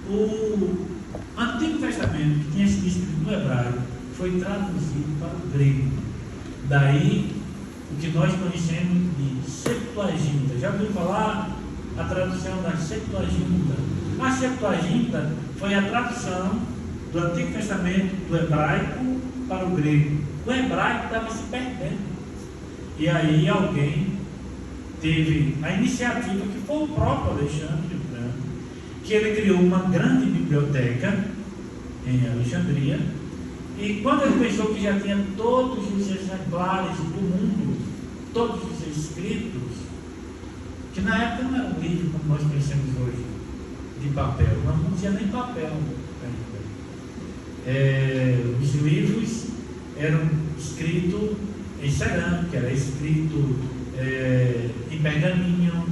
O Antigo Testamento, que tinha sido escrito no hebraico, foi traduzido para o grego. Daí o que nós conhecemos de Septuaginta. Já ouviu falar a tradução da Septuaginta? A Septuaginta foi a tradução do Antigo Testamento do hebraico para o grego. O hebraico estava se perdendo. E aí alguém teve a iniciativa, que foi o próprio Alexandre o Grande, que ele criou uma grande biblioteca em Alexandria. E quando ele pensou que já tinha todos os exemplares do mundo, todos os escritos, que na época não era um livro como nós conhecemos hoje, de papel, não tinha nem papel ainda. Os livros eram escritos em cerâmica, era escrito em pergaminho,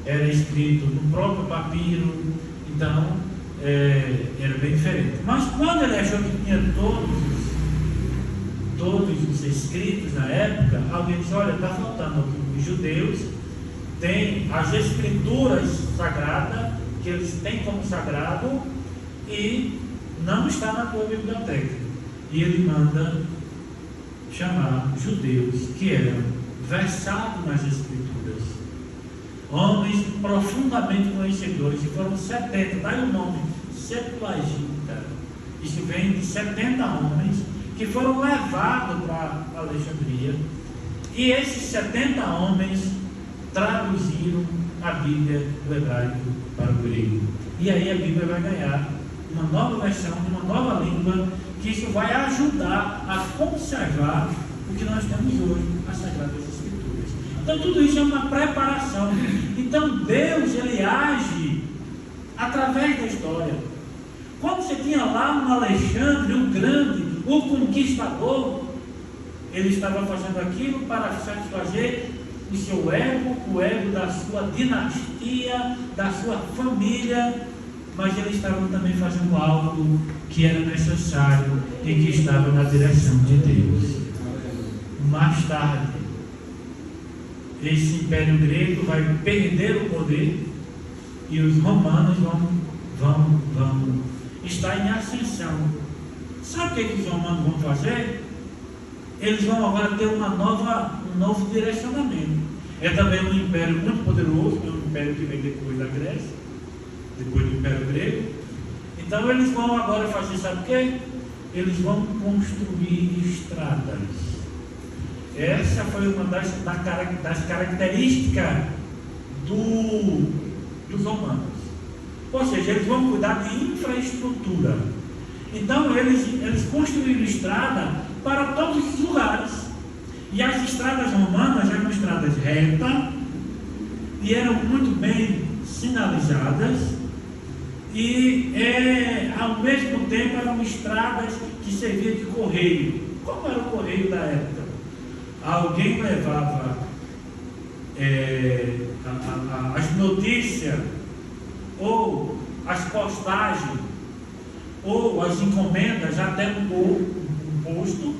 era escrito no próprio papiro, então era bem diferente. Mas quando ele achou que tinha todos os escritos na época, alguém disse: olha, está faltando aqui. Os judeus têm as escrituras sagradas, que eles têm como sagrado, e não está na tua biblioteca. E ele manda chamar judeus que eram versados nas escrituras, homens profundamente conhecedores, e foram 70, daí o nome Septuaginta. Isso vem de 70 homens que foram levados para Alexandria, e esses 70 homens traduziram a Bíblia do hebraico para o grego. E aí a Bíblia vai ganhar uma nova versão, uma nova língua, que isso vai ajudar a conservar o que nós temos hoje, as Sagradas Escrituras. Então tudo isso é uma preparação. Então Deus, ele age através da história. Quando você tinha lá um Alexandre o Grande, o conquistador, ele estava fazendo aquilo para satisfazer o seu ego, o ego da sua dinastia, da sua família, mas ele estava também fazendo algo que era necessário e que estava na direção de Deus. Mais tarde, esse império grego vai perder o poder e os romanos vão estar em ascensão. Sabe o que os romanos vão fazer? Eles vão agora ter um novo direcionamento. É também um império muito poderoso, é um império que vem depois da Grécia, depois do Império Grego. Então eles vão agora fazer, sabe o quê? Eles vão construir estradas. Essa foi uma das características dos romanos. Ou seja, eles vão cuidar de infraestrutura. Então eles construíram estrada para todos os lugares. E as estradas romanas eram estradas retas e eram muito bem sinalizadas. E ao mesmo tempo eram estradas que serviam de correio. Como era o correio da época? Alguém levava as notícias, ou as postagens, ou as encomendas até um posto,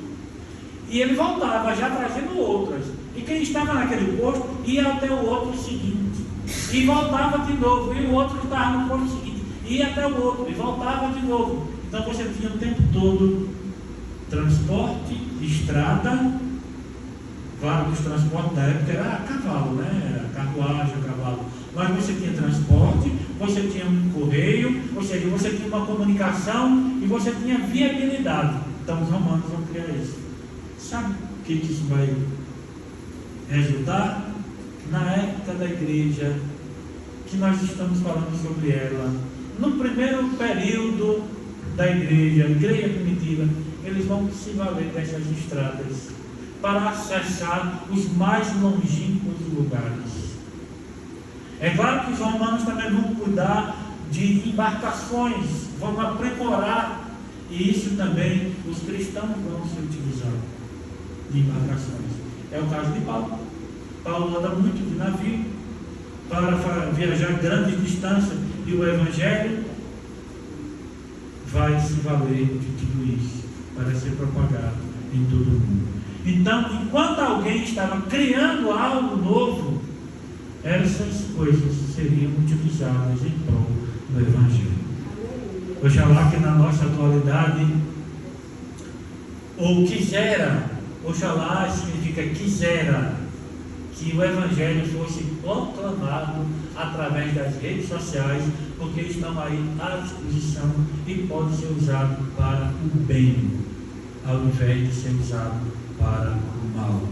e ele voltava já trazendo outras. E quem estava naquele posto ia até o outro seguinte, e voltava de novo, e o outro que estava no posto seguinte ia até o outro, e voltava de novo. Então você tinha o tempo todo transporte, estrada. Vários transportes da época era a cavalo, né? A carruagem, a cavalo. Mas você tinha transporte, você tinha um correio, ou seja, você tinha uma comunicação e você tinha viabilidade. Então os romanos vão criar isso. Sabe o que isso vai resultar? Na época da igreja, que nós estamos falando sobre ela, no primeiro período da igreja primitiva, eles vão se valer dessas estradas para acessar os mais longínquos lugares. É claro que os romanos também vão cuidar de embarcações, vão aprimorar, e isso também os cristãos vão se utilizar de embarcações. É o caso de Paulo. Paulo anda muito de navio para viajar grandes distâncias, e o Evangelho vai se valer de tudo isso para ser propagado em todo o mundo. Então, enquanto alguém estava criando algo novo, essas coisas seriam utilizadas em prol Oxalá que na nossa atualidade, ou quisera, oxalá significa quisera, que o Evangelho fosse proclamado através das redes sociais, porque estão aí à disposição e pode ser usado para o bem, ao invés de ser usado para o mal.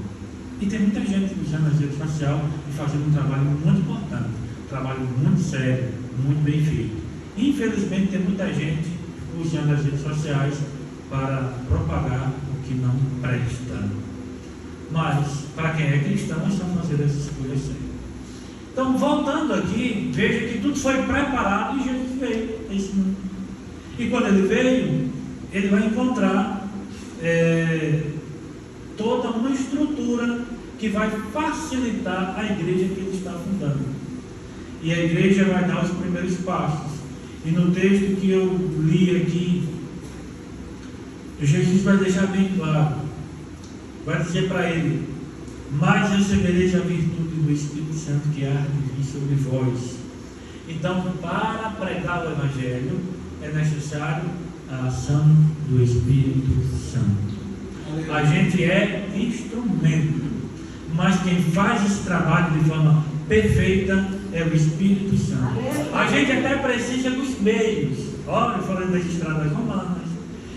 E tem muita gente usando as redes sociais e fazendo um trabalho muito importante, um trabalho muito sério, muito bem feito. Infelizmente tem muita gente usando as redes sociais para propagar o que não presta. Mas, para quem é cristão, estão fazendo essas escolhas sempre. Então, voltando aqui, veja que tudo foi preparado e Jesus veio a esse mundo. E quando ele veio, ele vai encontrar toda uma estrutura que vai facilitar a igreja que ele está fundando. E a igreja vai dar os primeiros passos. E no texto que eu li aqui, Jesus vai deixar bem claro. Vai dizer para ele: mas recebereis a virtude do Espírito Santo que há de vir sobre vós. Então, para pregar o Evangelho, é necessário a ação do Espírito Santo. A gente é instrumento, mas quem faz esse trabalho de forma perfeita é o Espírito Santo. A gente até precisa dos meios. Olha, eu falei das estradas romanas,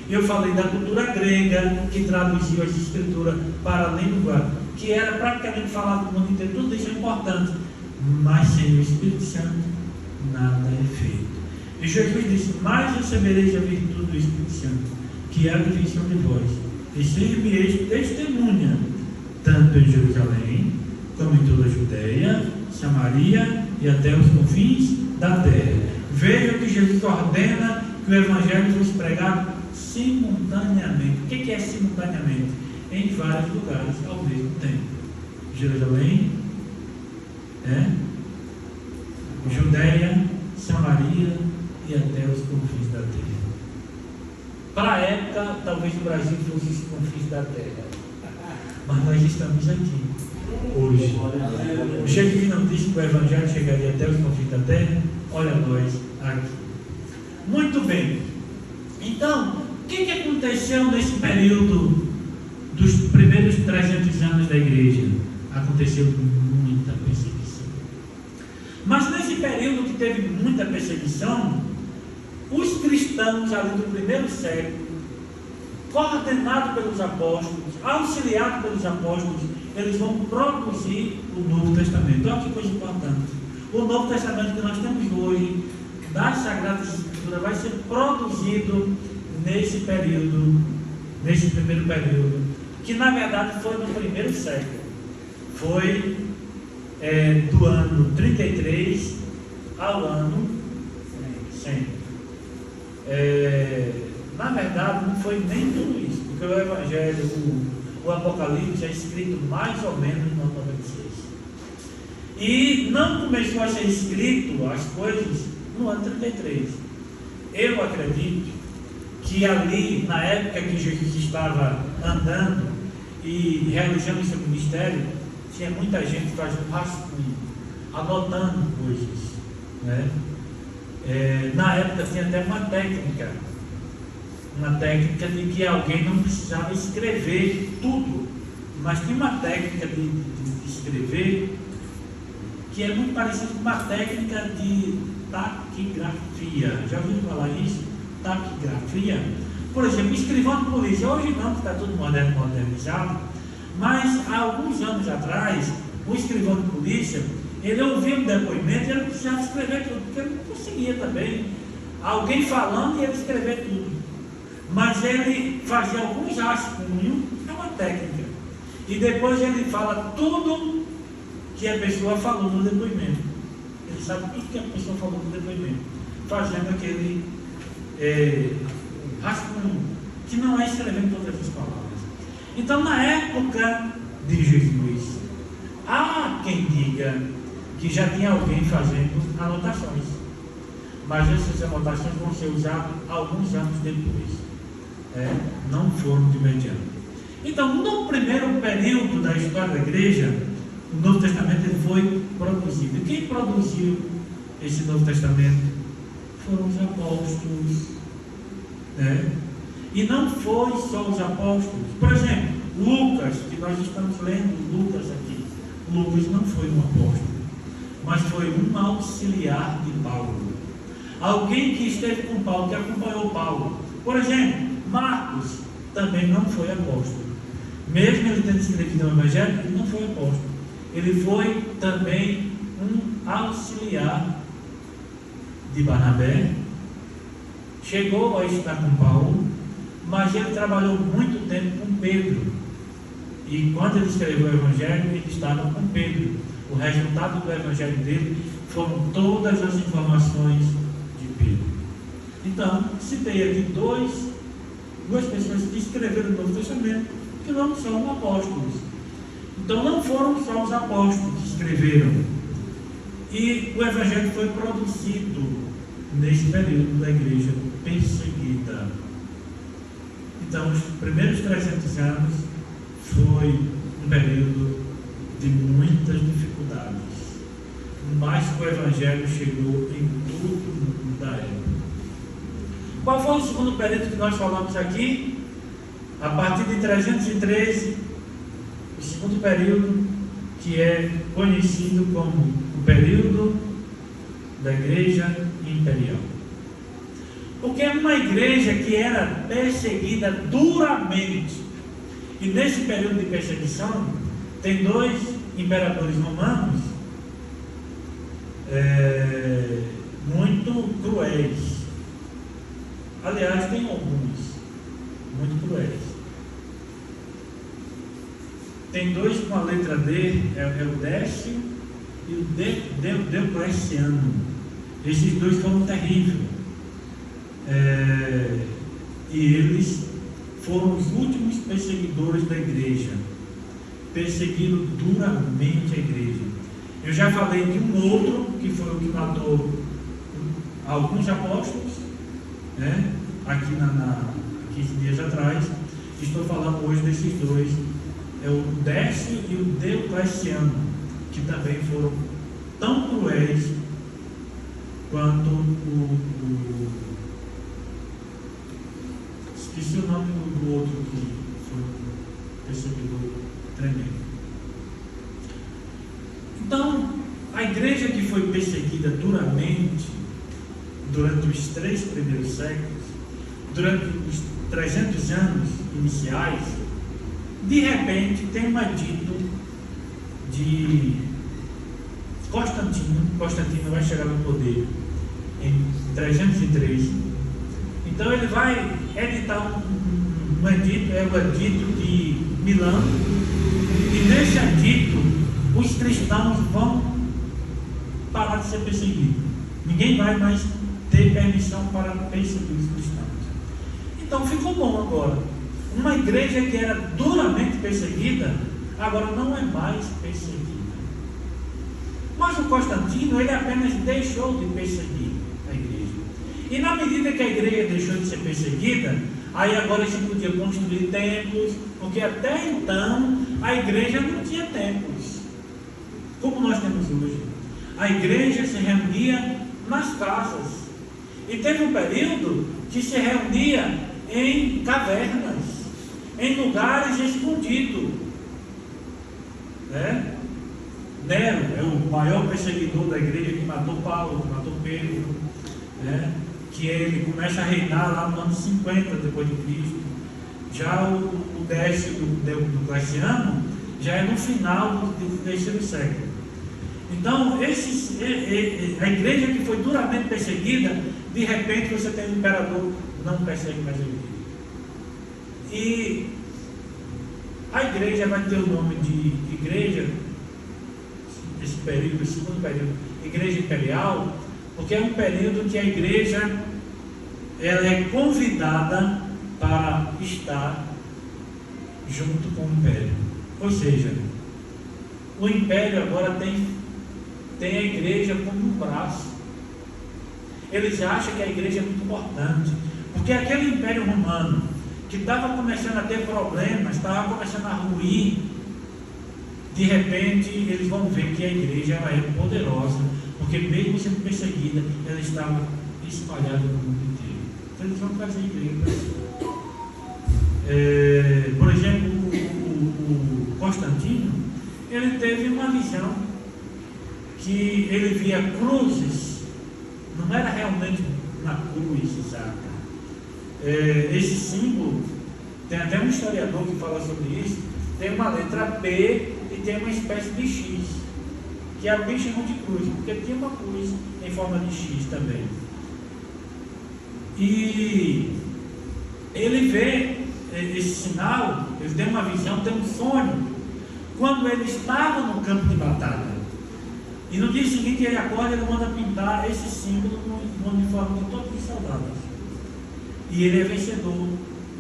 eu falei da cultura grega, que traduziu as escrituras para a língua que era praticamente falado no mundo inteiro. Tudo isso é importante, mas sem o Espírito Santo nada é feito. E Jesus disse: mas recebereis a virtude do Espírito Santo que há de vir sobre vós, e ser-me-eis testemunha, tanto em Jerusalém, como em toda a Judeia, Samaria e até os confins da terra. Veja que Jesus ordena que o Evangelho fosse pregado simultaneamente. O que é simultaneamente? Em vários lugares ao mesmo tempo. Jerusalém, Judeia, Samaria e até os confins da terra. Para a época, talvez o Brasil fosse os confins da terra, mas nós estamos aqui hoje. O Jesus não disse que o Evangelho chegaria até os confins da terra. Olha nós aqui. Muito bem. Então, o que aconteceu nesse período dos primeiros 300 anos da igreja? Aconteceu muita perseguição. Mas nesse período que teve muita perseguição, os cristãos ali do primeiro século, coordenados pelos apóstolos, auxiliados pelos apóstolos, eles vão produzir o Novo Testamento. Olha que coisa importante. O Novo Testamento que nós temos hoje, das Sagradas Escrituras, vai ser produzido nesse período, nesse primeiro período, que na verdade foi no primeiro século. Foi do ano 33 ao ano 100. Na verdade, não foi nem tudo isso, porque o Evangelho, o Apocalipse é escrito mais ou menos no ano 96. E não começou a ser escrito as coisas no ano 33. Eu acredito que ali, na época que Jesus estava andando e realizando seu ministério, tinha muita gente fazendo rascunho, anotando coisas, né? Na época tinha até uma técnica de que alguém não precisava escrever tudo, mas tinha uma técnica de escrever que é muito parecida com uma técnica de taquigrafia. Já ouviu falar isso? Taquigrafia? Por exemplo, escrivão de polícia. Hoje não, que está tudo modernizado, mas há alguns anos atrás, o escrivão de polícia, ele ouvia um depoimento e ele precisava escrever tudo, porque ele não conseguia também. Alguém falando e ele escrever tudo. Mas ele fazia alguns rascunhos, é uma técnica. E depois ele fala tudo que a pessoa falou no depoimento. Ele sabe tudo que a pessoa falou no depoimento, fazendo aquele rascunho, que não é escrevendo todas as palavras. Então, na época de Jesus, há quem diga que já tinha alguém fazendo anotações, mas essas anotações vão ser usadas alguns anos depois, não foram de imediato. Então, no primeiro período da história da igreja, o Novo Testamento ele foi produzido. E quem produziu esse Novo Testamento foram os apóstolos, né? E não foi só os apóstolos. Por exemplo, Lucas, que nós estamos lendo Lucas aqui. Lucas não foi um apóstolo, mas foi um auxiliar de Paulo. Alguém que esteve com Paulo, que acompanhou Paulo. Por exemplo, Marcos também não foi apóstolo. Mesmo ele tendo escrevido o Evangelho, ele não foi apóstolo. Ele foi também um auxiliar de Barnabé. Chegou a estar com Paulo, mas ele trabalhou muito tempo com Pedro. E quando ele escreveu o Evangelho, ele estava com Pedro. O resultado do Evangelho dele foram todas as informações de Pedro. Então, citei aqui duas pessoas que escreveram o Novo Testamento, que não são apóstolos. Então, não foram só os apóstolos que escreveram. E o Evangelho foi produzido nesse período da igreja perseguida. Então, os primeiros 300 anos foi um período de muitas dificuldades, mas o Evangelho chegou em tudo da época. Qual foi o segundo período que nós falamos aqui? A partir de 313, o segundo período, que é conhecido como o período da Igreja Imperial. Porque é uma igreja que era perseguida duramente. E nesse período de perseguição, tem dois imperadores romanos muito cruéis. Aliás, tem alguns muito cruéis. Tem dois com a letra D, é o Décio e o Diocleciano. Esses dois foram terríveis. E eles foram os últimos perseguidores da igreja. Perseguiram duramente a igreja. Eu já falei de um outro, que foi o que matou alguns apóstolos, né? Aqui 15 dias atrás. Estou falando hoje desses dois. É o Décio e o Diocleciano, que também foram tão cruéis quanto esqueci o nome do outro que foi um perseguidor tremendo. Então, a igreja que foi perseguida duramente durante os 3 primeiros séculos, durante os 300 anos iniciais, de repente tem um edito de Constantino. Constantino vai chegar no poder em 303. Então ele vai editar um edito, é o edito de Milão, e nesse edito os cristãos vão parar de ser perseguidos. Ninguém vai mais ter permissão para perseguir os cristãos. Então ficou bom agora. Uma igreja que era duramente perseguida, agora não é mais perseguida. Mas o Constantino, ele apenas deixou de perseguir a igreja. E na medida que a igreja deixou de ser perseguida, aí agora se podia construir templos, porque até então a igreja não tinha templos, como nós temos hoje. A igreja se reunia nas casas. E teve um período que se reunia em cavernas, em lugares escondidos. Nero é o maior perseguidor da igreja, que matou Paulo, que matou Pedro, que ele começa a reinar lá no ano 50 depois de Cristo. Já o Décio do Diocleciano já é no final do terceiro século. Então, a igreja que foi duramente perseguida, de repente você tem um imperador, não persegue mais a igreja. E a igreja vai ter o nome de igreja, esse período, esse segundo período, igreja imperial, porque é um período que a igreja ela é convidada para estar junto com o império. Ou seja, o império agora tem a igreja como um braço. Eles acham que a igreja é muito importante, porque aquele império romano que estava começando a ter problemas, estava começando a ruir, de repente eles vão ver que a igreja ela é poderosa, porque mesmo sendo perseguida, ela estava espalhada no mundo inteiro. Então eles vão trazer a igreja. Por exemplo, o Constantino, ele teve uma visão que ele via cruzes, não era realmente uma cruz, saca? Esse símbolo, tem até um historiador que fala sobre isso, tem uma letra P e tem uma espécie de X, que alguém chamam de cruz, porque tinha uma cruz em forma de X também. E ele vê esse sinal, ele tem uma visão, tem um sonho, quando ele estava no campo de batalha. E no dia seguinte ele acorda e ele manda pintar esse símbolo no uniforme de todos os soldados. E ele é vencedor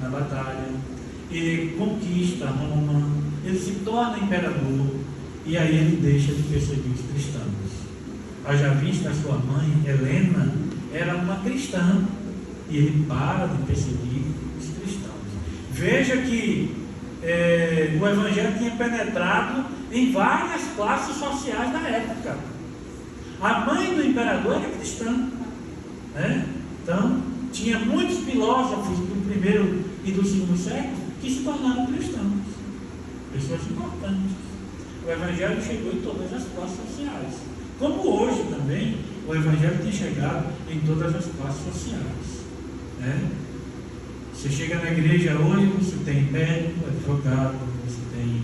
na batalha, ele conquista Roma, ele se torna imperador, e aí ele deixa de perseguir os cristãos. Haja vista a sua mãe, Helena, era uma cristã, e ele para de perseguir os cristãos. Veja que o Evangelho tinha penetrado em várias classes sociais da época. A mãe do imperador era cristã, né? Então, tinha muitos filósofos do primeiro e do segundo século que se tornaram cristãos, pessoas importantes. O Evangelho chegou em todas as classes sociais, como hoje também o Evangelho tem chegado em todas as classes sociais, né? Você chega na igreja hoje, você tem médico, advogado, você tem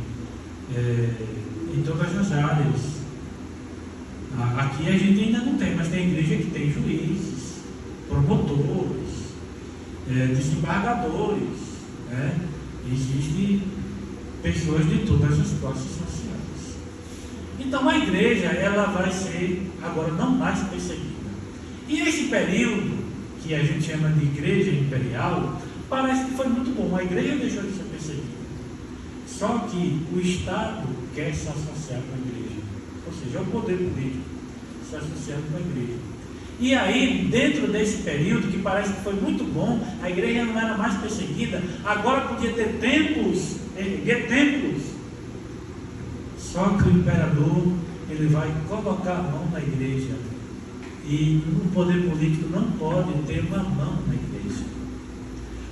em todas as áreas. Aqui a gente ainda não tem, mas tem igreja que tem juízes, promotores, desembargadores, né? Existem pessoas de todas as classes sociais. Então a igreja, ela vai ser agora não mais perseguida. E esse período, que a gente chama de igreja imperial, parece que foi muito bom. A igreja deixou de ser perseguida. Só que o Estado quer se associar com a igreja. Ou seja, o poder político se associando com a igreja. E aí, dentro desse período, que parece que foi muito bom, a igreja não era mais perseguida, agora podia ter templos, erguer templos. Só que o imperador, ele vai colocar a mão na igreja. E o poder político não pode ter uma mão na igreja.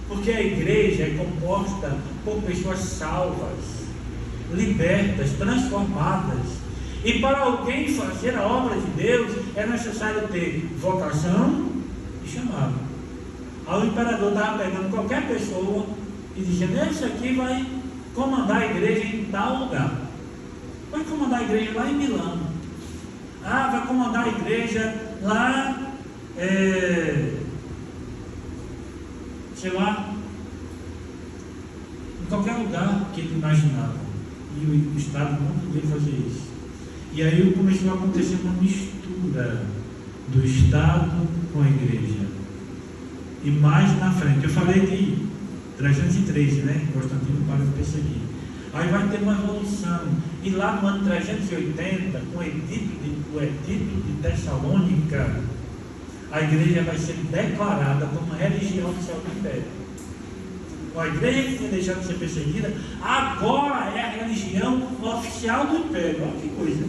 Porque a igreja é composta por pessoas salvas, libertas, transformadas. E para alguém fazer a obra de Deus, é necessário ter vocação e chamado. Aí o imperador estava pegando qualquer pessoa e dizendo: esse aqui vai comandar a igreja em tal lugar. Vai comandar a igreja lá em Milão. Vai comandar a igreja lá, sei lá, em qualquer lugar que ele imaginava. E o Estado não podia fazer isso. E aí começou a acontecer uma mistura do Estado com a igreja. E mais na frente, eu falei de 313, né? Constantino para de perseguir. Aí vai ter uma revolução. E lá no ano 380, com o edito de Tessalônica, a igreja vai ser declarada como religião oficial do Império. A igreja que tinha deixado de ser perseguida, agora é a religião oficial do Império. Olha que coisa.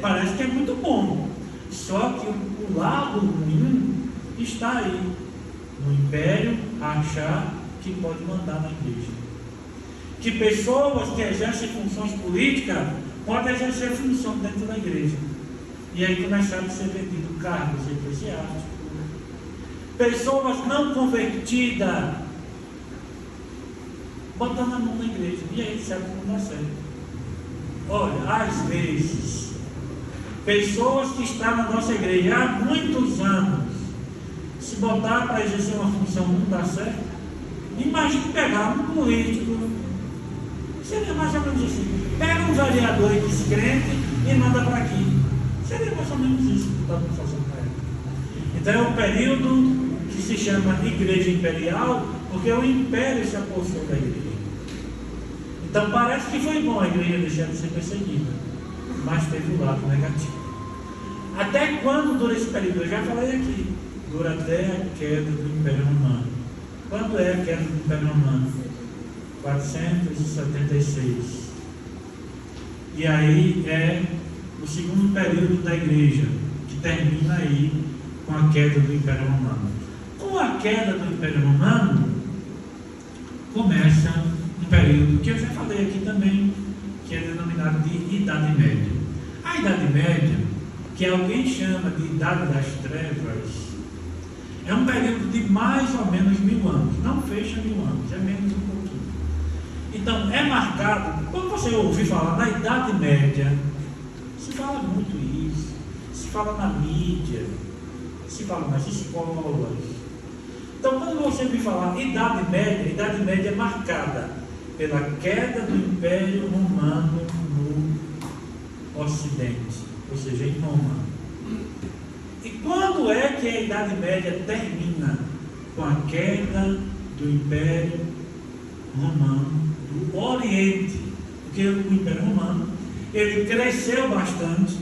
Parece que é muito bom. Só que o lado ruim está aí. No Império, achar que pode mandar na igreja. Que pessoas que exercem funções políticas podem exercer função dentro da igreja. E aí começaram a ser vendidos cargos eclesiásticos. Pessoas não convertidas botando a mão na igreja. E aí sabe como dá certo. Olha, às vezes, pessoas que estão na nossa igreja há muitos anos, se botar para exercer uma função não dá certo, imagine pegar um político. Seria mais ou menos assim: pega um vereador descrente e manda para aqui. Seria mais ou menos isso que estava fazendo para ele. Então é um período que se chama Igreja Imperial, porque o Império se apossou da igreja. Então parece que foi bom a igreja deixar de ser perseguida, mas teve um lado negativo. Até quando dura esse período? Eu já falei aqui. Dura até a queda do Império Romano. Quando é a queda do Império Romano? 476. E aí é o segundo período da igreja, que termina aí com a queda do Império Romano. Com a queda do Império Romano, começa um período que eu já falei aqui também, que é denominado de Idade Média. A Idade Média, que alguém chama de Idade das Trevas, é um período de mais ou menos 1000 anos. Não fecha 1000 anos, é menos um pouquinho. Então, é marcado, quando você ouvir falar na Idade Média, se fala muito isso, se fala na mídia, se fala nas escolas. Então, quando você ouvir falar Idade Média é marcada pela queda do Império Romano no Ocidente, ou seja, em Roma. E quando é que a Idade Média termina? Com a queda do Império Romano do Oriente. Porque o Império Romano, ele cresceu bastante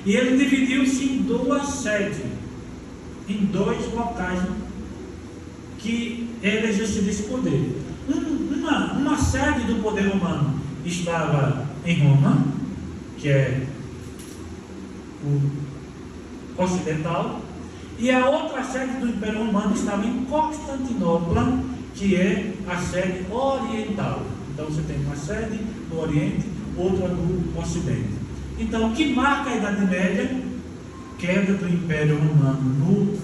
e ele dividiu-se em duas sedes, em dois locais que ele exercia esse poder. Uma sede do poder romano estava em Roma, que é o ocidental, e a outra sede do Império Romano estava em Constantinopla, que é a sede oriental. Então você tem uma sede no Oriente, outra no Ocidente. Então o que marca a Idade Média? Queda do Império Romano no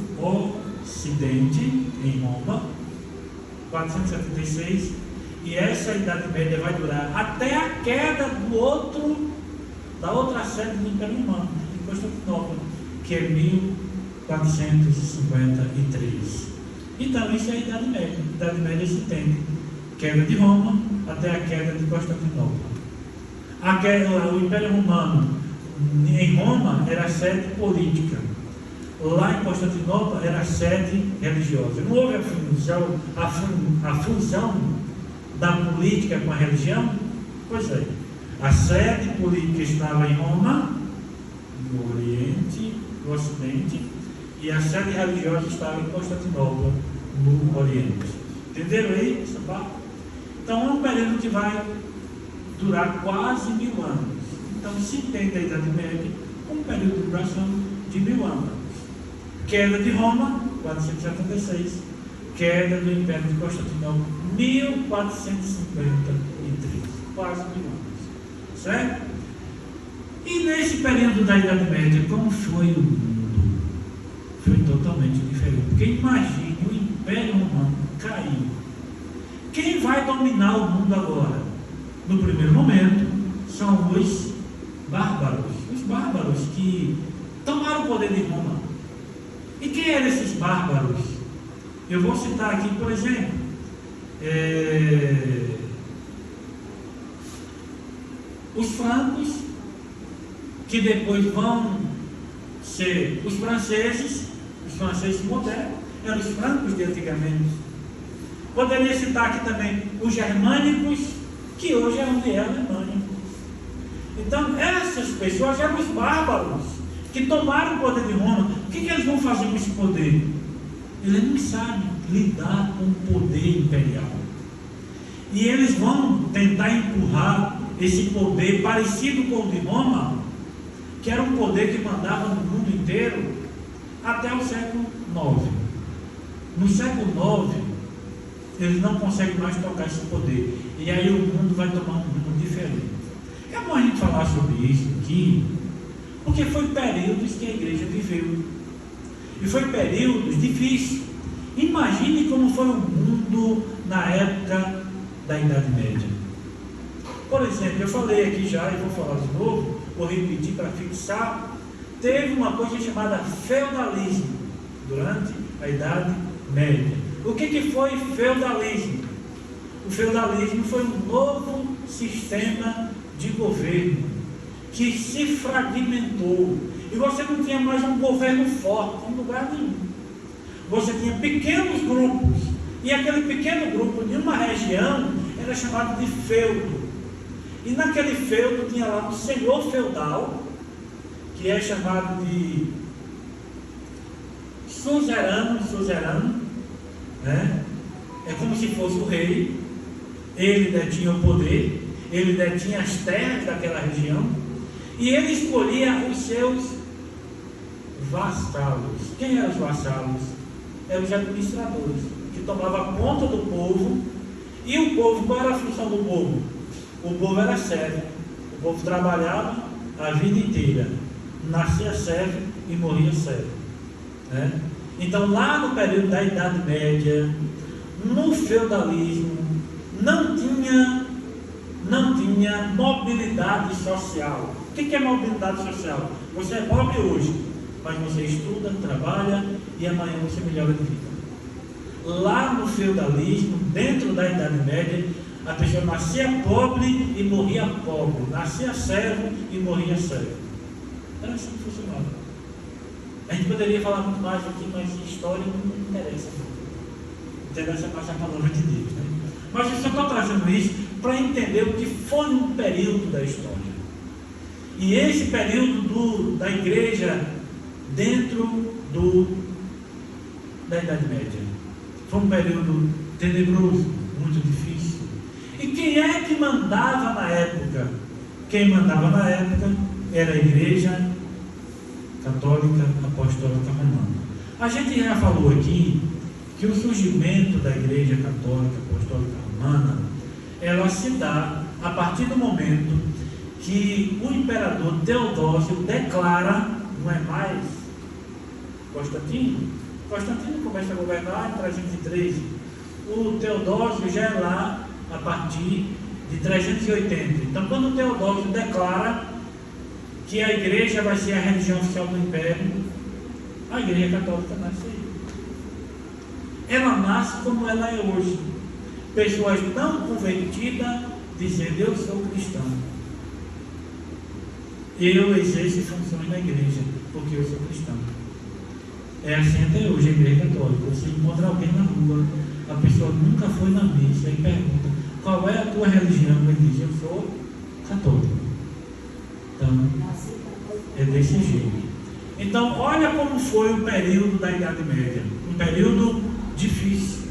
Ocidente, em Roma, 476, e essa Idade Média vai durar até a queda da outra sede do Império Romano, em Constantinopla, que é 1453. Então isso é a Idade Média. A Idade Média se entende: queda de Roma até a queda de Constantinopla. O Império Romano em Roma era a sede política, lá em Constantinopla era a sede religiosa. Não houve a fusão da política com a religião? Pois é, a sede política estava em Roma, no Oriente, no Ocidente, e a sede religiosa estava em Constantinopla, no Oriente. Entenderam aí essa parte? Então é um período que vai durar quase 1000 anos. Então se entende a Idade Média como um período de duração de 1000 anos. Queda de Roma, 476. Queda do Império de Constantinopla, 1453. Quase 1000 anos. Certo? E nesse período da Idade Média, como foi o mundo? Foi totalmente diferente. Porque imagine, o Império Romano caiu. Quem vai dominar o mundo agora? No primeiro momento, são os bárbaros. Os bárbaros que tomaram o poder de Roma. E quem eram esses bárbaros? Eu vou citar aqui, por exemplo, os francos, que depois vão ser os franceses modernos, eram os francos de antigamente. Poderia citar aqui também os germânicos, que hoje é onde é a Alemanha. Então, essas pessoas eram os bárbaros que tomaram o poder de Roma. O que eles vão fazer com esse poder? Eles não sabem lidar com o poder imperial. E eles vão tentar empurrar esse poder parecido com o de Roma, que era um poder que mandava no mundo inteiro, até o século IX. No século IX, eles não conseguem mais tocar esse poder. E aí o mundo vai tomar um rumo diferente. É bom a gente falar sobre isso aqui, porque foi períodos que a igreja viveu. E foi períodos difíceis. Imagine como foi o mundo na época da Idade Média. Por exemplo, eu falei aqui já e vou falar de novo, vou repetir para fixar. Teve uma coisa chamada feudalismo durante a Idade Média. O que foi feudalismo? O feudalismo foi um novo sistema de governo que se fragmentou. E você não tinha mais um governo forte em lugar nenhum. Você tinha pequenos grupos. E aquele pequeno grupo de uma região era chamado de feudo. E naquele feudo tinha lá um senhor feudal, que é chamado de suzerano, né? É como se fosse o rei. Ele detinha o poder, ele detinha as terras daquela região, e ele escolhia os seus vassalos. Quem eram os vassalos? eram os administradores, que tomavam conta do povo. E o povo, qual era a função do povo? O povo era servo. O povo trabalhava a vida inteira, nascia servo e morria servo, né? Então, lá no período da Idade Média, no feudalismo, não tinha mobilidade social. O que é mobilidade social? Você é pobre hoje, mas você estuda, trabalha e amanhã você melhora de vida. Lá no feudalismo, dentro da Idade Média, a pessoa nascia pobre e morria pobre, nascia servo e morria servo. Era assim que funcionava. A gente poderia falar muito mais aqui, mas história não interessa. Interessa mais a palavra de Deus, né? Mas eu só estou trazendo isso para entender o que foi um período da história. E esse período da igreja dentro da Idade Média foi um período tenebroso, muito difícil. E quem é que mandava na época? Quem mandava na época era a Igreja Católica Apostólica Romana. A gente já falou aqui que o surgimento da Igreja Católica Apostólica Romana, ela se dá a partir do momento que o imperador Teodósio declara, não é mais Constantino? Constantino começa a governar em 303. O Teodósio já é lá a partir de 380. Então, quando o Teodósio declara que a igreja vai ser a religião oficial do império, a Igreja Católica nasce aí. Ela nasce como ela é hoje. Pessoas não convertidas dizendo: eu sou cristão, eu exerço funções na igreja porque eu sou cristão. É assim até hoje a Igreja Católica. Você encontra alguém na rua, a pessoa nunca foi na missa e pergunta: qual é a tua religião? Ele diz: eu sou católico. Então, é desse jeito. Então, olha como foi o período da Idade Média. Um período difícil,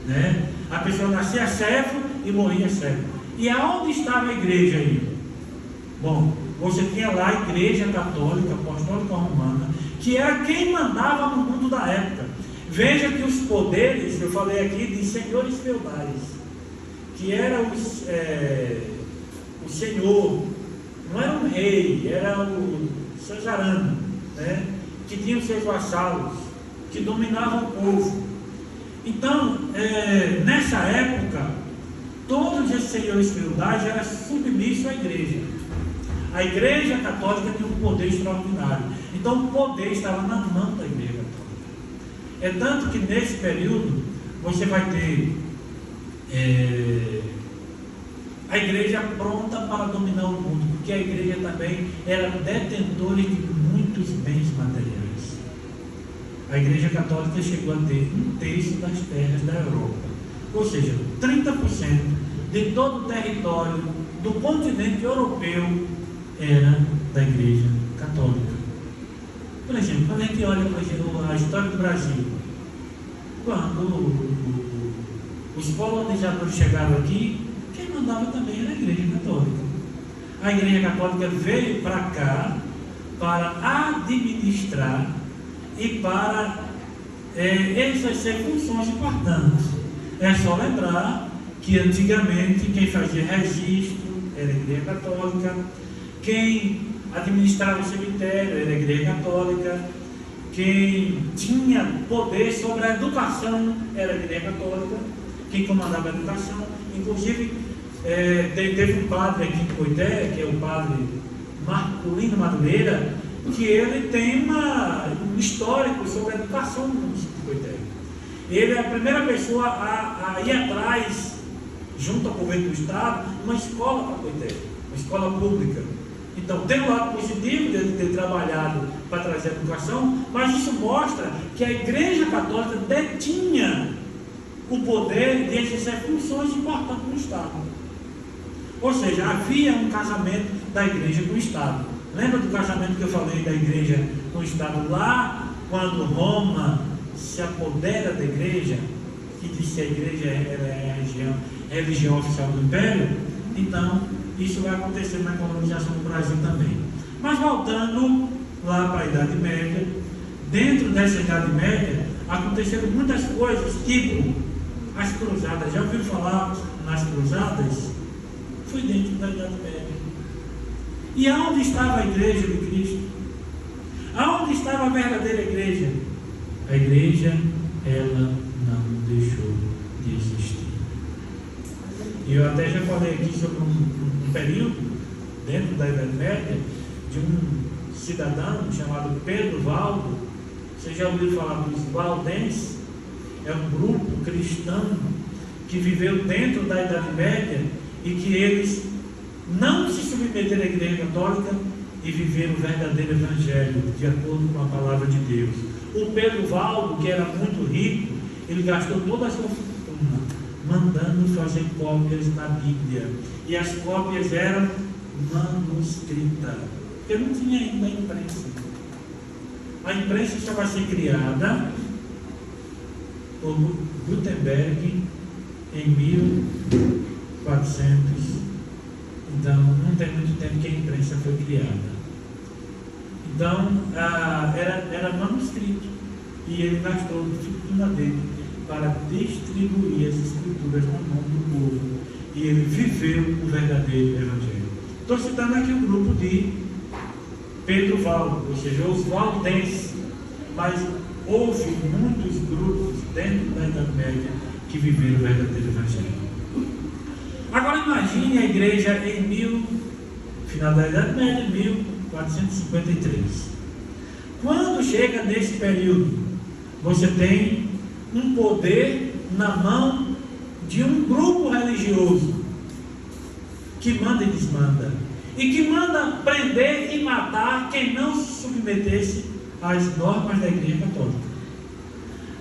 né? A pessoa nascia servo e morria servo. E aonde estava a igreja aí? Bom, você tinha lá a Igreja Católica Apostólica Romana, que era quem mandava no mundo da época. Veja que os poderes, eu falei aqui de senhores feudais, que era o senhor, não era um rei, era o suzerano, né? Que tinha os seus vassalos, que dominavam o povo. Então, nessa época, todos esses senhores feudais eram submissos à igreja. A Igreja Católica tinha um poder extraordinário. Então, o poder estava na mão da Igreja Católica. É tanto que nesse período você vai ter a igreja pronta para dominar o mundo, porque a igreja também era detentora de muitos bens materiais. A Igreja Católica chegou a ter 1/3 das terras da Europa, ou seja, 30% de todo o território do continente europeu era da Igreja Católica. Por exemplo, quando a gente olha, por exemplo, a história do Brasil, quando os colonizadores chegaram aqui, quem mandava também era a Igreja Católica. A Igreja Católica veio para cá para administrar e para exercer funções importantes. É só lembrar que antigamente quem fazia registro era a Igreja Católica, quem administrava o cemitério era a Igreja Católica, quem tinha poder sobre a educação era a Igreja Católica, quem comandava a educação. Inclusive, teve um padre aqui em Coité, que é o padre Marculino Madureira, que ele tem um histórico sobre a educação no município de Coité. Ele é a primeira pessoa a ir atrás, junto ao governo do estado, uma escola para Coité, uma escola pública. Então, tem um lado positivo de ter trabalhado para trazer a educação, mas isso mostra que a Igreja Católica detinha o poder de exercer funções importantes no Estado. Ou seja, havia um casamento da Igreja com o Estado. Lembra do casamento que eu falei da Igreja com o Estado lá, quando Roma se apodera da Igreja, que disse que a Igreja era a religião oficial do Império? Então, isso vai acontecer na colonização do Brasil também. Mas voltando lá para a Idade Média, dentro dessa Idade Média, aconteceram muitas coisas, tipo as cruzadas. Já ouviu falar nas cruzadas? Foi dentro da Idade Média. E aonde estava a igreja de Cristo? Aonde estava a verdadeira igreja? A igreja, ela não deixou de existir. E eu até já falei aqui sobre um período, dentro da Idade Média, de um cidadão chamado Pedro Valdo. Você já ouviu falar dos valdenses? É um grupo cristão que viveu dentro da Idade Média e que eles não se submeteram à Igreja Católica e viveram o verdadeiro Evangelho, de acordo com a palavra de Deus. O Pedro Valdo, que era muito rico, ele gastou toda a sua fortuna mandando fazer cópias da Bíblia. E as cópias eram manuscritas, porque não tinha ainda a imprensa. A imprensa estava a ser criada por Gutenberg em 1400. Então, não tem muito tempo que a imprensa foi criada. Então, era manuscrito. E ele gastou a fortuna dele para distribuir as escrituras na mão do povo. E ele viveu o verdadeiro Evangelho. Estou citando aqui o grupo de Pedro Valdo, ou seja, os valdenses. Mas houve muitos grupos dentro da Idade Média que viveram o verdadeiro Evangelho. Agora imagine a igreja final da Idade Média, 1453. Quando chega nesse período, você tem um poder na mão de um grupo religioso que manda e desmanda, e que manda prender e matar quem não se submetesse às normas da Igreja Católica.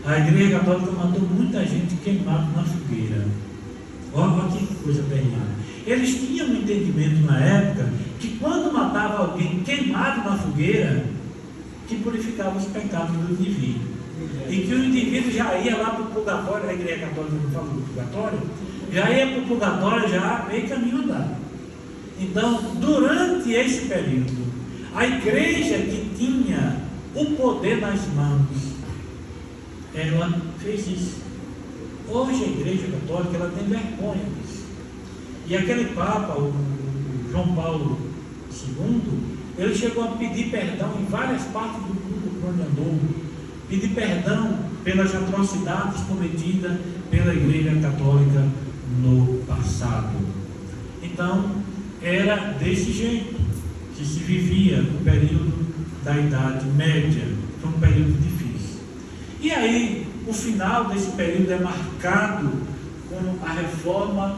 A Igreja Católica matou muita gente queimada na fogueira. Olha que coisa terrível. Eles tinham um entendimento na época que quando matava alguém queimado na fogueira, que purificava os pecados do indivíduo. E que o indivíduo já ia lá para o purgatório. A Igreja Católica não fala do purgatório, já ia para o purgatório já meio caminho andado. Então, durante esse período, a igreja que tinha o poder nas mãos, ela fez isso. Hoje a Igreja Católica ela tem vergonha disso. E aquele Papa, o João Paulo II, ele chegou a pedir perdão em várias partes do mundo por onde andou, pedir perdão pelas atrocidades cometidas pela Igreja Católica no passado. Então, era desse jeito que se vivia o período da Idade Média. Foi um período difícil. E aí, o final desse período é marcado com a Reforma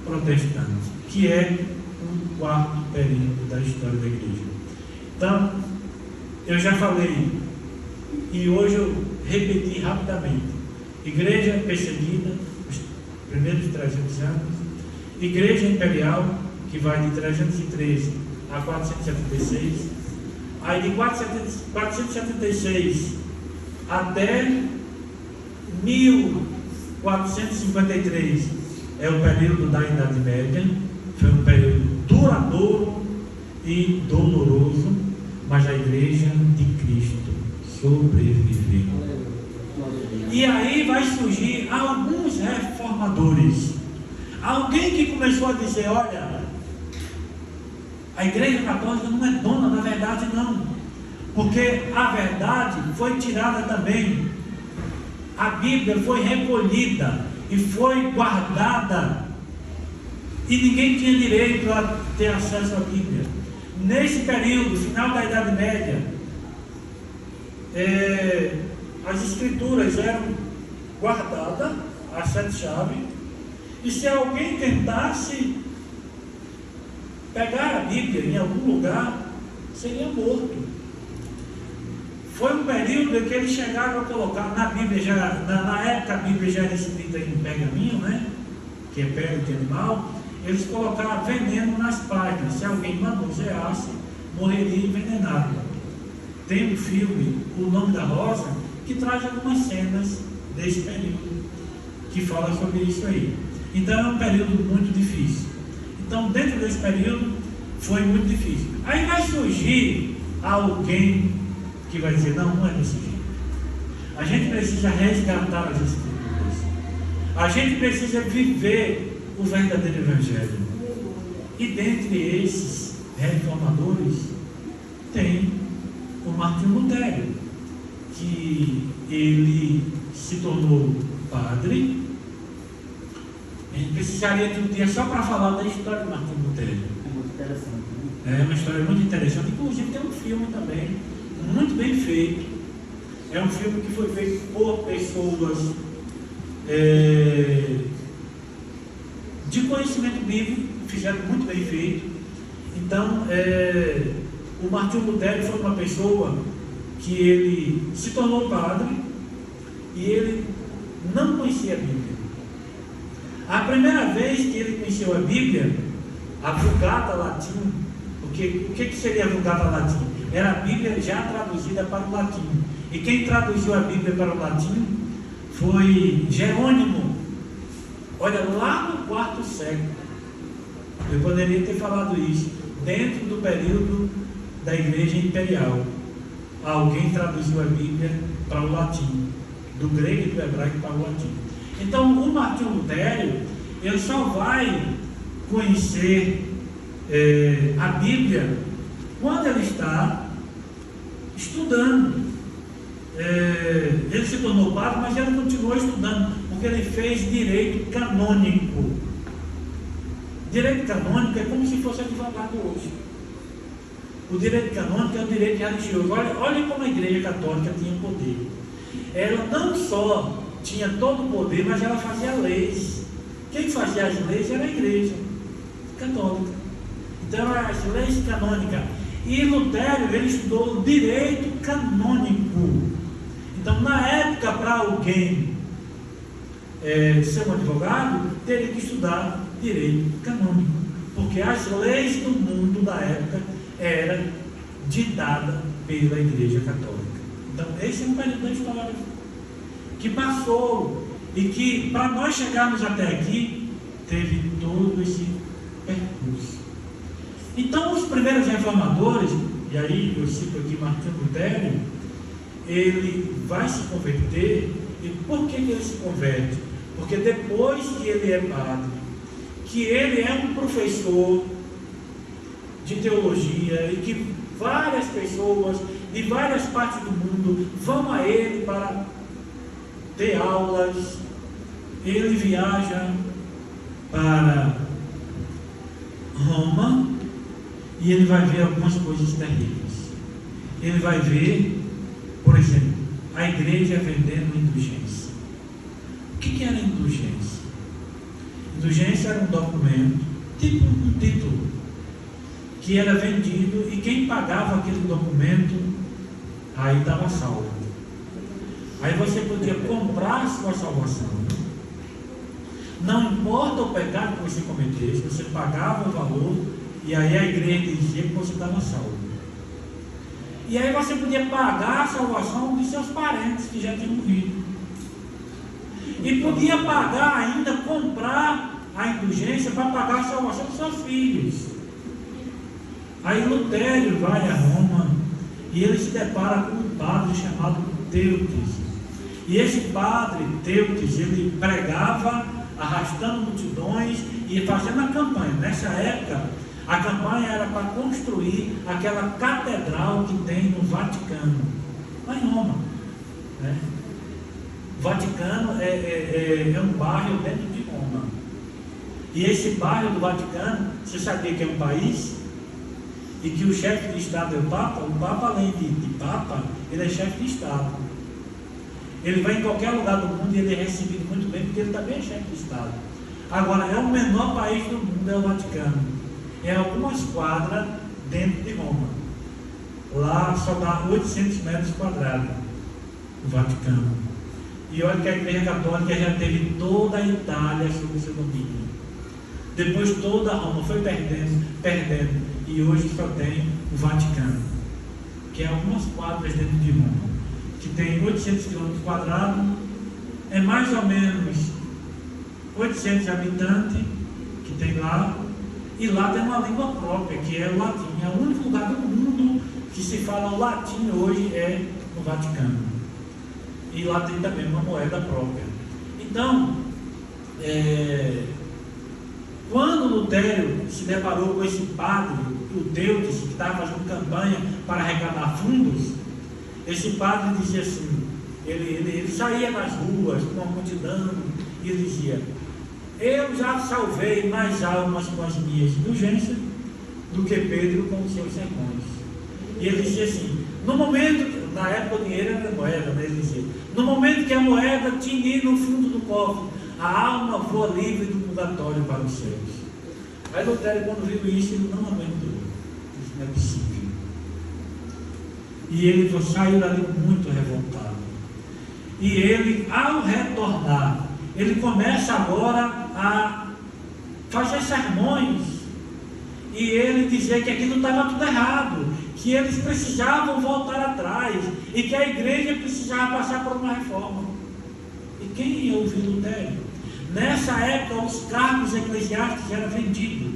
Protestante, que é um quarto período da história da igreja. Então, eu já falei, e hoje eu repeti rapidamente: igreja perseguida, os primeiros 300 anos, igreja imperial, que vai de 313 a 476, aí de 476 até 1453 é o período da Idade Média. Foi um período duradouro e doloroso, mas a igreja de Cristo sobreviveu. E aí vai surgir alguns reformadores, alguém que começou a dizer: olha, a Igreja Católica não é dona da verdade, não, porque a verdade foi tirada também. A Bíblia foi recolhida e foi guardada, e ninguém tinha direito a ter acesso à Bíblia. Nesse período, final da Idade Média, as escrituras eram guardadas, as 7 chaves, e se alguém tentasse pegar a Bíblia em algum lugar, seria morto. Foi um período em que eles chegaram a colocar na Bíblia, na época a Bíblia já era escrita em pergaminho, né? Que é pele de animal. Eles colocaram veneno nas páginas. Se alguém manuseasse, morreria envenenado. Tem um filme, O Nome da Rosa, que traz algumas cenas desse período, que fala sobre isso aí. Então é um período muito difícil. Então, dentro desse período, foi muito difícil. Aí vai surgir alguém que vai dizer: não, não é desse jeito. A gente precisa resgatar as Escrituras. A gente precisa viver o verdadeiro Evangelho. E dentre esses reformadores, tem o Martinho Lutero, que ele se tornou padre. A gente precisaria de um dia só para falar da história de Martinho Lutero. É muito interessante, né? É uma história muito interessante. Inclusive tem um filme também, muito bem feito. É um filme que foi feito por pessoas de conhecimento bíblico, fizeram muito bem feito. Então, o Martinho Lutero foi uma pessoa que ele se tornou padre e ele não conhecia a Bíblia. A primeira vez que ele conheceu a Bíblia, a Vulgata Latim, porque o que seria a Vulgata Latim? Era a Bíblia já traduzida para o latim. E quem traduziu a Bíblia para o latim foi Jerônimo. Olha, lá no quarto século. Eu poderia ter falado isso dentro do período da Igreja Imperial. Alguém traduziu a Bíblia para o latim, do grego e do hebraico para o latim. Então, o Martinho Lutero, ele só vai conhecer a Bíblia quando ele está estudando. Ele se tornou padre, mas ele continuou estudando, porque ele fez direito canônico. Direito canônico é como se fosse advogado hoje. O direito canônico é o direito religioso. Olha como a Igreja Católica tinha poder. Ela não só tinha todo o poder, mas ela fazia leis. Quem fazia as leis era a Igreja Católica. Então, as leis canônicas. E Lutero, ele estudou direito canônico. Então, na época, para alguém ser um advogado, teria que estudar direito canônico, porque as leis do mundo da época eram ditadas pela Igreja Católica. Então, esse é um período da história que passou e que, para nós chegarmos até aqui, teve todo esse percurso. Então, os primeiros reformadores, e aí eu cito aqui Martinho Lutero, ele vai se converter. E por que ele se converte? Porque depois que ele é padre, que ele é um professor de teologia e que várias pessoas de várias partes do mundo vão a ele para ter aulas, ele viaja para Roma e ele vai ver algumas coisas terríveis. Ele vai ver, por exemplo, a igreja vendendo indulgência. O que era indulgência? Indulgência era um documento, tipo um título, que era vendido e quem pagava aquele documento, aí estava salvo. Aí você podia comprar a sua salvação. Não importa o pecado que você cometesse, você pagava o valor e aí a igreja dizia que você estava salvo. E aí você podia pagar a salvação de seus parentes que já tinham morrido. E podia pagar ainda, comprar a indulgência para pagar a salvação dos seus filhos. Aí Lutero vai a Roma e ele se depara com um padre chamado Teutes. E esse padre Teutes, ele pregava arrastando multidões e fazendo a campanha. Nessa época, a campanha era para construir aquela catedral que tem no Vaticano, lá em Roma, né? O Vaticano é um bairro dentro de Roma. E esse bairro do Vaticano, você sabia que é um país? E que o chefe de Estado é o Papa? O Papa, além de Papa, ele é chefe de Estado. Ele vai em qualquer lugar do mundo e ele é recebido muito bem, porque ele também é chefe de Estado. Agora, é o menor país do mundo, é o Vaticano. É algumas quadras dentro de Roma. Lá só dá 800 metros quadrados, o Vaticano. E olha que a Igreja Católica já teve toda a Itália sob seu domínio. Depois toda Roma foi perdendo. E hoje só tem o Vaticano, que é algumas quadras dentro de Roma, que tem 800 km quadrados, é mais ou menos 800 habitantes que tem lá, e lá tem uma língua própria, que é o latim. É o único lugar do mundo que se fala o latim hoje é no Vaticano. e lá tem também uma moeda própria. Então, quando Lutero se deparou com esse padre, o Deutes, que estava fazendo campanha para arrecadar fundos, esse padre dizia assim, ele saía nas ruas com uma multidão e ele dizia: eu já salvei mais almas com as minhas indulgências do que Pedro com os seus sermões. E ele dizia assim, no momento, na época o dinheiro era moeda, né? Ele dizia, no momento que a moeda tinir no fundo do cofre, a alma voa livre do purgatório para os céus. Aí Lutero, quando viu isso, ele não aguentou. Isso não é possível. E ele saiu dali muito revoltado. E ele, ao retornar, ele começa agora a fazer sermões e ele dizer que aquilo estava tudo errado, que eles precisavam voltar atrás e que a igreja precisava passar por uma reforma. E quem ia ouvir Lutero? Nessa época os cargos eclesiásticos eram vendidos.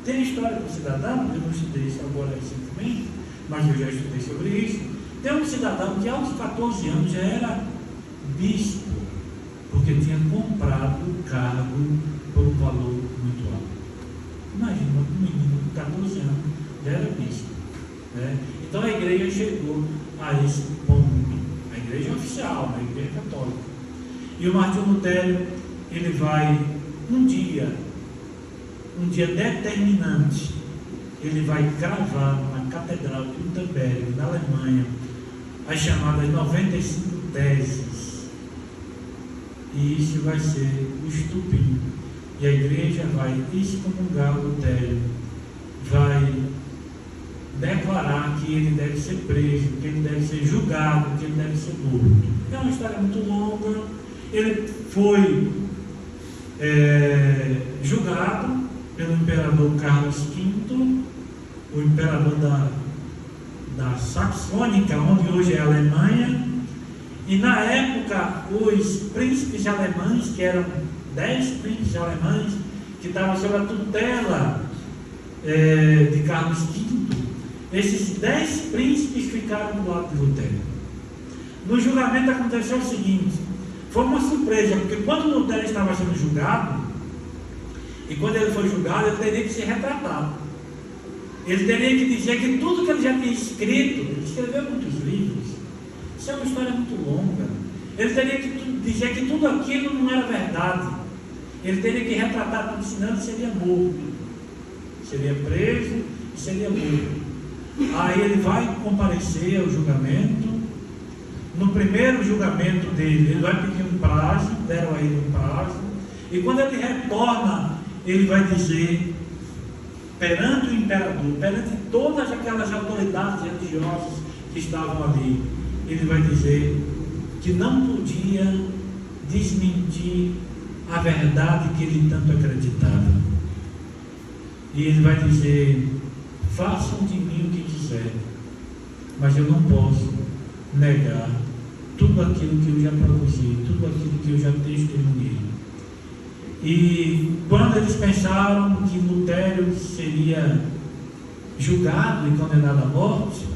Tem a história do cidadão, eu não estudei isso agora recentemente, mas eu já estudei sobre isso. Tem um cidadão que aos 14 anos já era bispo, porque tinha comprado o cargo por um valor muito alto. Imagina, um menino de 14 anos já era bispo, né? Então a igreja chegou a esse ponto, a igreja oficial, a igreja católica. E o Martinho Lutero, ele vai um dia determinante, ele vai cravar na Catedral de Wittenberg, na Alemanha, as chamadas 95 teses. E isso vai ser o estupim. E a igreja vai excomungar Lutero, vai declarar que ele deve ser preso, que ele deve ser julgado, que ele deve ser morto. É uma história muito longa. Ele foi julgado pelo imperador Carlos V, o imperador da Saxônica, onde hoje é a Alemanha. E na época, os príncipes alemães, que eram 10 príncipes alemães, que estavam sob a tutela de Carlos V, esses 10 príncipes ficaram do lado de Lutero. No julgamento aconteceu o seguinte, foi uma surpresa, porque quando Lutero estava sendo julgado, e quando ele foi julgado, ele teria que se retratar. Ele teria que dizer que tudo que ele já tinha escrito, ele escreveu muitos livros, isso é uma história muito longa. Ele teria que dizer que tudo aquilo não era verdade. Ele teria que retratar tudo, senão ele seria morto. Seria preso e seria morto. Aí ele vai comparecer ao julgamento. No primeiro julgamento dele, ele vai pedir um prazo, deram a ele um prazo. E quando ele retorna, ele vai dizer, perante o imperador, perante todas aquelas autoridades religiosas que estavam ali, ele vai dizer que não podia desmentir a verdade que ele tanto acreditava. E ele vai dizer, façam de mim o que quiser, mas eu não posso negar tudo aquilo que eu já produzi, tudo aquilo que eu já testemunhei. E quando eles pensaram que Lutero seria julgado e condenado à morte,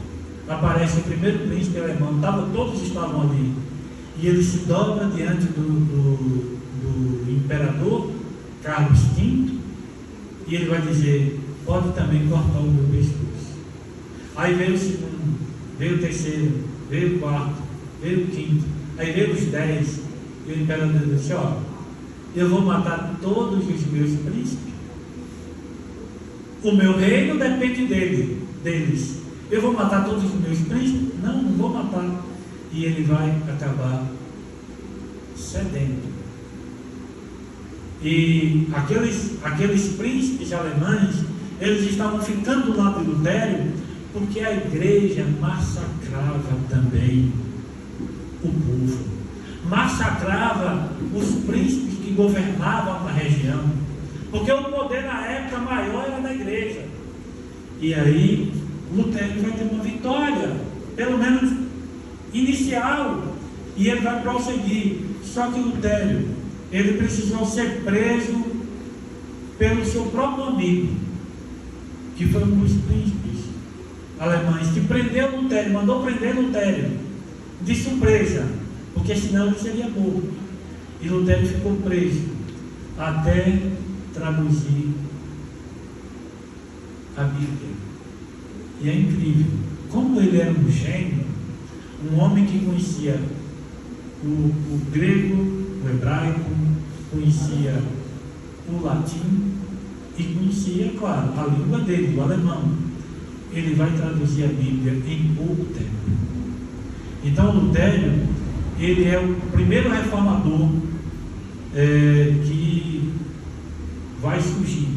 aparece o primeiro príncipe alemão, todos estavam ali, e ele se dobra diante do imperador Carlos V, e ele vai dizer, pode também cortar o meu pescoço. Aí veio o segundo, veio o terceiro, veio o quarto, veio o quinto, aí veio os 10, e o imperador disse, eu vou matar todos os meus príncipes, o meu reino depende deles, eu vou matar todos os meus príncipes? Não vou matar. E ele vai acabar cedendo. E aqueles príncipes alemães, eles estavam ficando do lado de Lutero, porque a igreja massacrava também o povo, massacrava os príncipes que governavam na região, porque o poder na época maior era da igreja. E aí Lutero vai ter uma vitória, pelo menos inicial, e ele vai prosseguir. Só que Lutero, ele precisou ser preso pelo seu próprio amigo, que foi um dos príncipes alemães, que prendeu Lutero, mandou prender Lutero de surpresa. porque senão ele seria morto. E Lutero ficou preso até traduzir a Bíblia. E é incrível, como ele era um gênio, um homem que conhecia o grego, o hebraico, conhecia o latim e conhecia, claro, a língua dele, o alemão. Ele vai traduzir a Bíblia em pouco tempo. Então Lutero, ele é o primeiro reformador que vai surgir.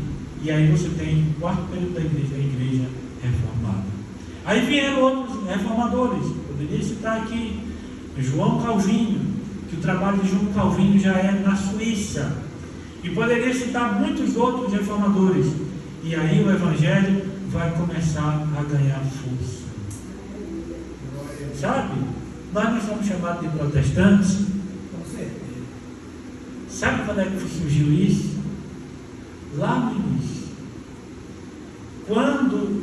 E aí você tem o quarto período da igreja, a igreja reformada. Aí vieram outros reformadores. Poderia citar aqui João Calvino, que o trabalho de João Calvino já é na Suíça. E poderia citar muitos outros reformadores. E aí o evangelho vai começar a ganhar força. Sabe? Nós não somos chamados de protestantes. Com certeza. Sabe quando é que surgiu isso? Lá no início. Quando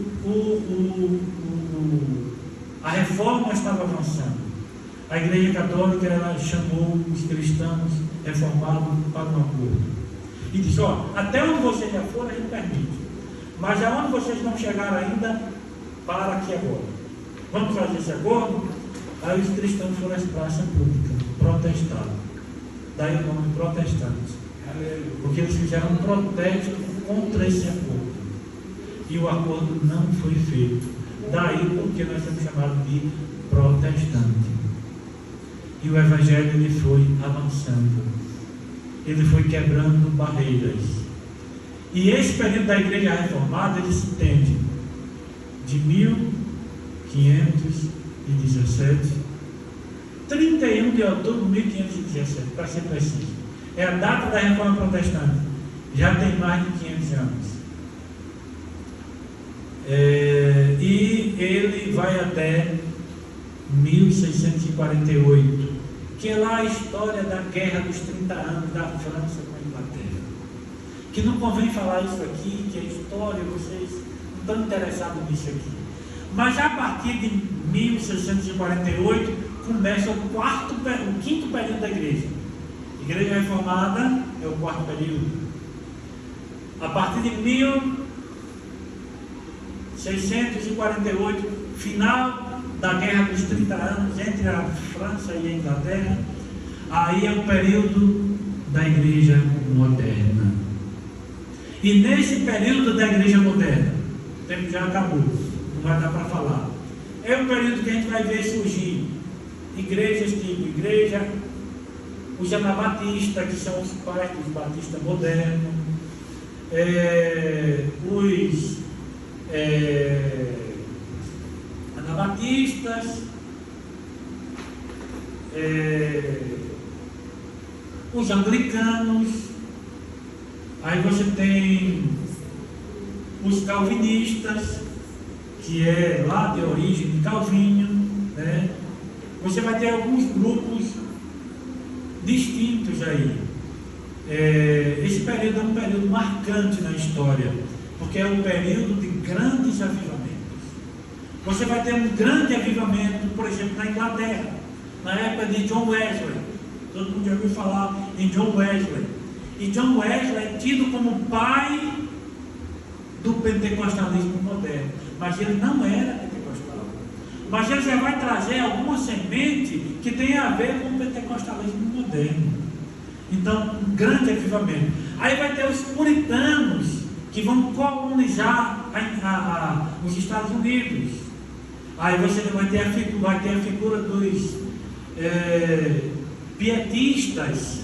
a reforma estava avançando, a Igreja Católica ela chamou os cristãos reformados para um acordo. E disse, até onde vocês já foram, a gente permite. Mas aonde vocês não chegaram ainda, para aqui agora. Vamos fazer esse acordo? Aí os cristãos foram às praças públicas, protestaram. Daí o nome protestantes. Porque eles fizeram um protesto contra esse acordo. E o acordo não foi feito. Daí porque nós somos chamados de protestante. E o evangelho ele foi avançando. Ele foi quebrando barreiras. E esse período da igreja reformada ele se estende de 1517, 31 de outubro de 1517, para ser preciso. É a data da reforma protestante. Já tem mais de 500 anos. E ele vai até 1648, que é lá a história da Guerra dos 30 anos da França com a Inglaterra. Que não convém falar isso aqui, que é história, vocês não estão interessados nisso aqui. Mas a partir de 1648 começa o quinto período da igreja. Igreja reformada é o quarto período. A partir de 1648, final da Guerra dos 30 anos entre a França e a Inglaterra, aí é o período da igreja moderna. E nesse período da igreja moderna, o tempo já acabou, não vai dar para falar. É o período que a gente vai ver surgir igrejas tipo os anabatistas, que são os pais dos batistas modernos, os anabatistas, os anglicanos, aí você tem os calvinistas, que é lá de origem de Calvinho, né? Você vai ter alguns grupos distintos aí. Esse período é um período marcante na história, porque é um período de grandes avivamentos. Você vai ter um grande avivamento, por exemplo, na Inglaterra, na época de John Wesley. Todo mundo já ouviu falar em John Wesley. E John Wesley é tido como pai do pentecostalismo moderno, mas ele não era pentecostal. Mas ele já vai trazer alguma semente que tem a ver com o pentecostalismo moderno. Então, um grande avivamento. Aí vai ter os puritanos, que vão colonizar os Estados Unidos. Aí você vai ter a figura dos pietistas.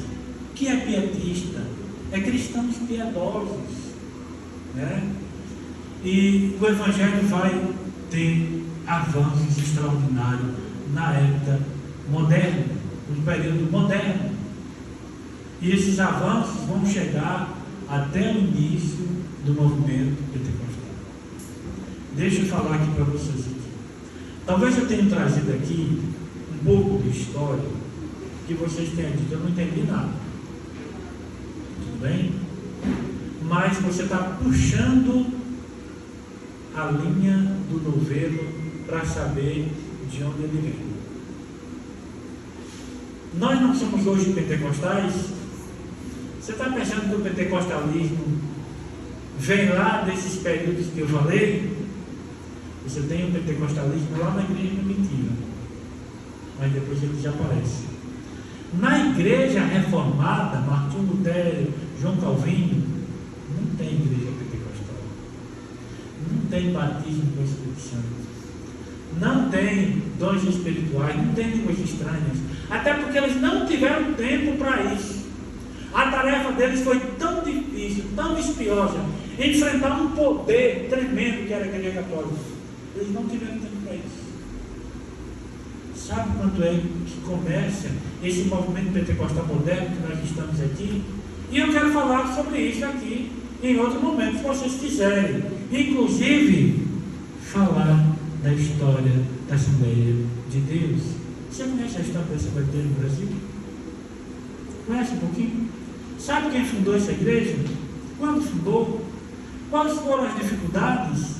O que é pietista? É cristãos piedosos, né? E o evangelho vai ter avanços extraordinários na época moderna, no período moderno. E esses avanços vão chegar até o início do movimento pentecostal. Deixa eu falar aqui para vocês aqui. Talvez eu tenha trazido aqui um pouco de história que vocês tenham dito, eu não entendi nada. Tudo bem? Mas você está puxando a linha do novelo para saber de onde ele vem. Nós não somos hoje pentecostais. Você está pensando que o pentecostalismo vem lá desses períodos que eu falei? Você tem o pentecostalismo lá na igreja primitiva, mas depois ele desaparece. Na igreja reformada, Martinho Lutero, João Calvino, não tem igreja pentecostal, não tem batismo com o Espírito Santo, não tem dons espirituais, não tem línguas estranhas, até porque eles não tiveram tempo para isso. A tarefa deles foi tão difícil, tão espiosa, enfrentar um poder tremendo que era a igreja católica. Eles não tiveram tempo para isso. Sabe quanto é que começa esse movimento pentecostal moderno que nós estamos aqui? E eu quero falar sobre isso aqui em outro momento, se vocês quiserem. Inclusive, falar da história da Assembleia de Deus. Você conhece a história da Assembleia de Deus no Brasil? Conhece um pouquinho? Sabe quem fundou essa igreja? Quando fundou? Quais foram as dificuldades?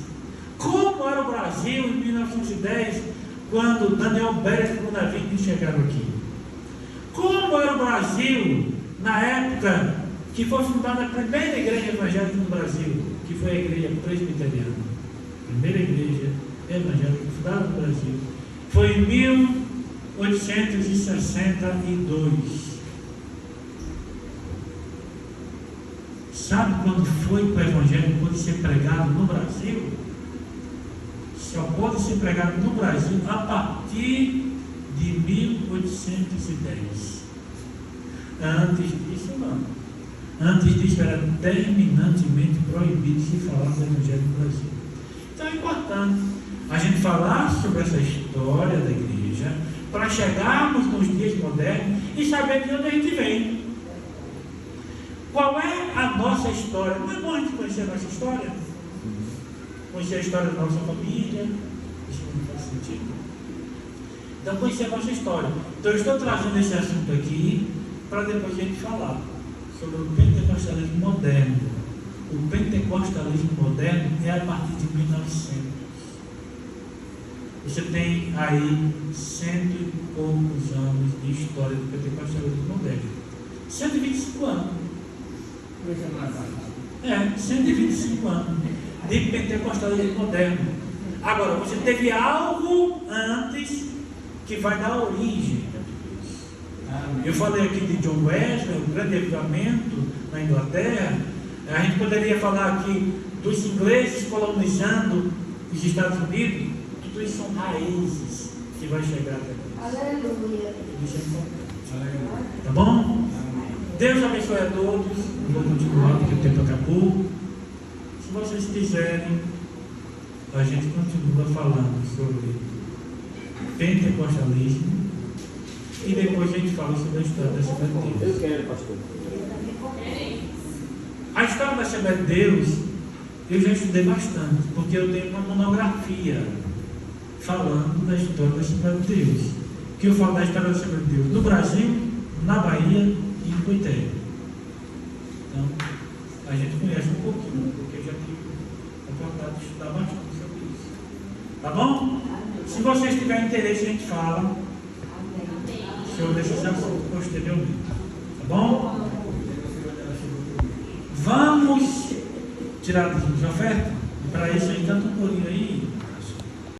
Como era o Brasil em 1910, quando Daniel Beres e Bruna Vinck chegaram aqui? Como era o Brasil na época que foi fundada a primeira igreja evangélica no Brasil, que foi a igreja presbiteriana? Primeira igreja evangélica fundada no Brasil. Foi em 1862. Sabe quando foi que o evangelho pôde ser pregado no Brasil? Só pode ser pregado no Brasil a partir de 1810. Antes disso, não. Antes disso, era terminantemente proibido se falar do evangelho no Brasil. Então é importante a gente falar sobre essa história da igreja para chegarmos nos dias modernos e saber de onde a gente vem. Qual é a nossa história? Não é bom a gente conhecer a nossa história? Conhecer a história da nossa família? Isso não faz sentido. Então, conhecer a nossa história. Então, eu estou trazendo esse assunto aqui para depois a gente falar sobre o pentecostalismo moderno. O pentecostalismo moderno é a partir de 1900. Você tem aí 100 e poucos anos de história do pentecostalismo moderno. 125 anos. 125 anos de pentecostalismo moderno. Agora, você teve algo antes que vai dar origem a tudo isso. Eu falei aqui de John Wesley, o grande avivamento na Inglaterra. A gente poderia falar aqui dos ingleses colonizando os Estados Unidos. Tudo isso são raízes que vai chegar até nós. Aleluia. Isso é importante. Tá bom? Deus abençoe a todos. Eu vou continuar porque o tempo acabou. Se vocês quiserem, a gente continua falando sobre pentecostalismo e depois a gente fala sobre a história da Assembleia de Deus. Eu quero, pastor. A história da Assembleia de Deus eu já estudei bastante, porque eu tenho uma monografia falando da história da Assembleia de Deus, que eu falo da história da Assembleia de Deus no Brasil, na Bahia e em Coité. Então, a gente conhece um pouquinho, porque eu já tive a oportunidade de estudar bastante sobre isso. Tá bom? Se vocês tiverem interesse, a gente fala sobre esses assuntos posteriormente. Tá bom? Vamos tirar de oferta? E para isso aí, tanto um corinho aí.